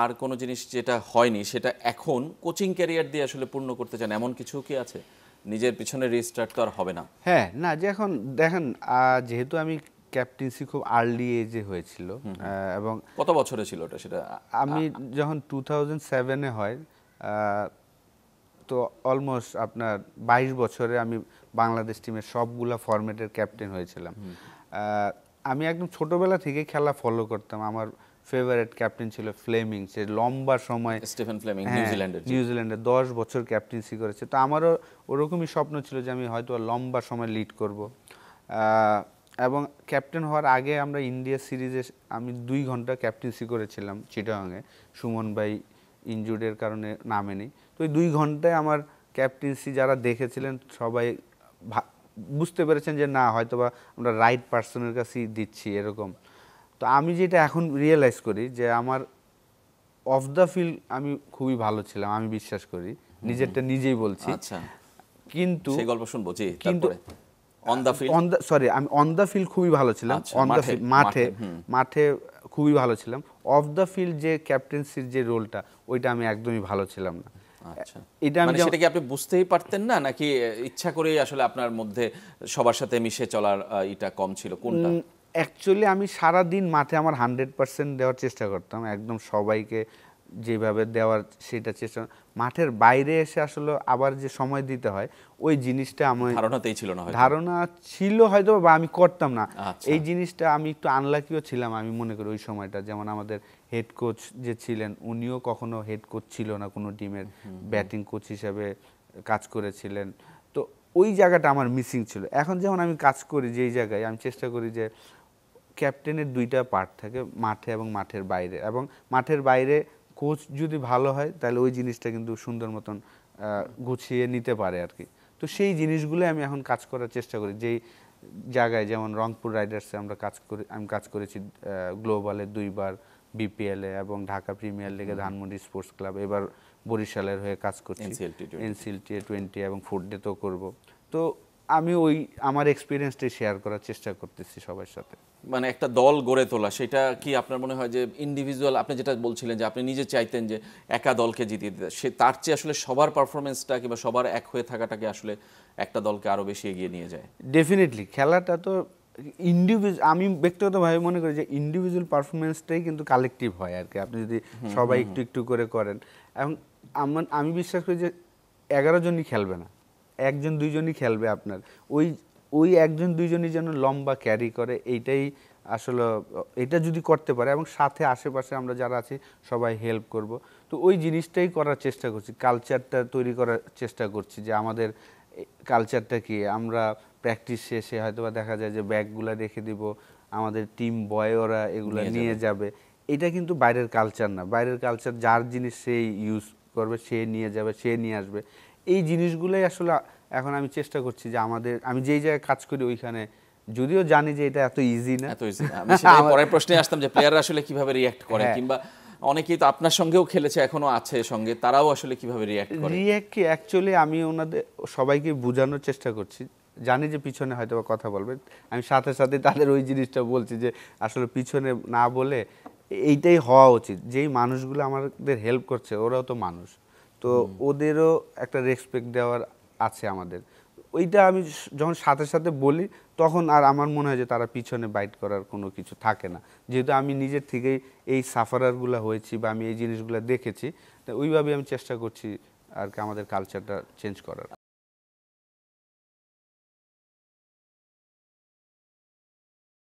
আর কোনো জিনিস যেটা হয়নি সেটা এখন কোচিং ক্যারিয়ার দিয়ে আসলে পূর্ণ করতে চান, এমন কিছু কি আছে? নিজের পিছনে রিস্টার্ট তো আর হবে না। হ্যাঁ, না যে এখন দেখেন যেহেতু আমি ক্যাপ্টেন্সি খুব আর্লি এজে হয়েছিল এবং কত বছরে ছিল ওটা সেটা? আমি যখন 2007-এ হয় তো অলমোস্ট আপনার 22 বছরে আমি বাংলাদেশ টিমের সবগুলা ফরম্যাটের ক্যাপ্টেন হয়েছিলাম। আমি একদম ছোটবেলা থেকে খেলা ফলো করতাম। আমার ফেভারিট ক্যাপ্টেন ছিল ফ্লেমিং, সে লম্বা সময় স্টিফেন ফ্লেমিং, নিউজিল্যান্ডে 10 বছর ক্যাপ্টেন্সি করেছে। তো আমারও ওরকমই স্বপ্ন ছিল যে আমি হয়তো লম্বা সময় লিড করব। এবং ক্যাপ্টেন হওয়ার আগে আমরা ইন্ডিয়া সিরিজে আমি 2 ঘন্টা ক্যাপ্টেন্সি করেছিলাম চিটাগাংয়ে, সুমন ভাই ইনজুর্ডের কারণে নামেনি। তো ওই 2 ঘন্টায় আমার ক্যাপ্টেন্সি যারা দেখেছিলেন সবাই বুঝতে পেরেছেন যে না হয়তোবা আমরা রাইট পার্সনের কাছেই দিচ্ছি এরকম। তো আমি যেটা এখন রিয়েলাইজ করি যে আমার অফ দ্য ফিল্ড আমি খুবই ভালো ছিলাম, আমি বিশ্বাস করি, নিজেরটা নিজেই বলছি। আচ্ছা, কিন্তু সেই গল্প শুনবো। জি, কিন্তু অন দ্য ফিল্ড, আমি অন দ্য ফিল্ড খুবই ভালো ছিলাম। অন দ্য ফিল্ড মাঠে খুবই ভালো ছিলাম। অফ দ্য ফিল্ড যে ক্যাপ্টেন্সির যে রোলটা ওইটা আমি একদমই ভালো ছিলাম না। আচ্ছা, মানে সেটা কি আপনি বুঝতেই পারতেন না, নাকি ইচ্ছা করেই আসলে আপনার মধ্যে সবার সাথে মিশে চলার এটা কম ছিল, কোনটা? অ্যাকচুয়ালি আমি সারা দিন মাঠে আমার 100% দেওয়ার চেষ্টা করতাম, একদম সবাইকে যেভাবে দেওয়ার সেটা চেষ্টা। মাঠের বাইরে এসে আসলে আবার যে সময় দিতে হয় ওই জিনিসটা আমার ধারণাতেই ছিল না, ধারণা ছিল হয়তো বা আমি করতাম না। এই জিনিসটা আমি একটু আনলাকিও ছিলাম আমি মনে করি ওই সময়টা। যেমন আমাদের হেড কোচ যে ছিলেন উনিও কখনো হেড কোচ ছিল না কোনো টিমের, ব্যাটিং কোচ হিসেবে কাজ করেছিলেন। তো ওই জায়গাটা আমার মিসিং ছিল। এখন যেমন আমি কাজ করি যেই জায়গায়, আমি চেষ্টা করি যে ক্যাপ্টেনের 2টা পার্ট থাকে, মাঠে এবং মাঠের বাইরে। এবং মাঠের বাইরে কোচ যদি ভালো হয় তাহলে ওই জিনিসটা কিন্তু সুন্দর মতন গুছিয়ে নিতে পারে আর কি। তো সেই জিনিসগুলো আমি এখন কাজ করার চেষ্টা করি। যেই জায়গায় যেমন রংপুর রাইডার্সে আমি কাজ করেছি গ্লোবালে 2 বার, বিপিএলে এবং ঢাকা প্রিমিয়ার লিগে ধানমন্ডি স্পোর্টস ক্লাব, এবার বরিশালের হয়ে কাজ করছি এনসিএল টি20 এবং ফুড ডেতেও করব। তো আমি আমার এক্সপিরিয়েন্সটাই শেয়ার করার চেষ্টা করতেছি সবার সাথে। মানে একটা দল গড়ে তোলা, সেটা কি আপনার মনে হয় যে ইন্ডিভিজুয়াল, আপনি যেটা বলছিলেন যে আপনি নিজে চাইতেন যে একা দলকে জিতিয়ে দিতে, সে তার চেয়ে আসলে সবার পারফরমেন্সটা কিংবা সবার এক হয়ে থাকাটাকে আসলে একটা দলকে আরো বেশি এগিয়ে নিয়ে যায়? ডেফিনেটলি খেলাটা তো আমি ব্যক্তিগতভাবে মনে করি যে ইন্ডিভিজুয়াল পারফরমেন্সটাই কিন্তু কালেকটিভ হয় আর কি। আপনি যদি সবাই একটু একটু করে করেন, এবং আমি বিশ্বাস করি যে 11 জনই খেলবে না, 1-2 জনই খেলবে আপনার। ওই ওই 1-2 জনই যেন লম্বা ক্যারি করে, এইটাই আসলে এটা যদি করতে পারে এবং সাথে আশেপাশে আমরা যারা আছি সবাই হেল্প করব, তো ওই জিনিসটাই করার চেষ্টা করছি। কালচারটা তৈরি করার চেষ্টা করছি যে আমাদের কালচারটা কি, আমরা প্র্যাকটিস শেষে হয়তো বা দেখা যায় যে ব্যাগগুলো রেখে দিব, আমাদের টিম বয় ওরা এগুলো নিয়ে যাবে। এটা কিন্তু বাইরের কালচার না। বাইরের কালচার যার জিনিস সেই ইউজ করবে, সে নিয়ে যাবে, সে নিয়ে আসবে। এই জিনিসগুলোই আসলে এখন আমি চেষ্টা করছি যে আমি যেই জায়গায় কাজ করি ওইখানে, যদিও জানি যে এটা এত ইজি না। আমি সেটাই পরের প্রশ্নে আসতাম যে প্লেয়াররা আসলে কিভাবে রিয়্যাক্ট করে, কিংবা অনেকেই তো আপনার সঙ্গেও খেলেছে, এখনো আছে সঙ্গে, তারাও আসলে কিভাবে রিয়্যাক্ট করে? কি অ্যাকচুয়ালি আমি ওনাদের সবাইকে বোঝানোর চেষ্টা করছি। জানি যে পিছনে হয়তো কথা বলবে, আমি সাথে সাথে তাদের ওই জিনিসটা বলছি যে আসলে পিছনে না বলে এইটাই হওয়া উচিত। যেই মানুষগুলো আমাদের হেল্প করছে ওরাও তো মানুষ, তো ওদেরও একটা রেসপেক্ট দেওয়ার আছে আমাদের। ওইটা আমি যখন সাথে সাথে বলি তখন আর আমার মনে হয় যে তারা পিছনে বাইট করার কোনো কিছু থাকে না, যেহেতু আমি নিজের থেকেই এই সাফারারগুলো হয়েছি বা আমি এই জিনিসগুলো দেখেছি। তো ওইভাবে আমি চেষ্টা করছি আর কি আমাদের কালচারটা চেঞ্জ করার।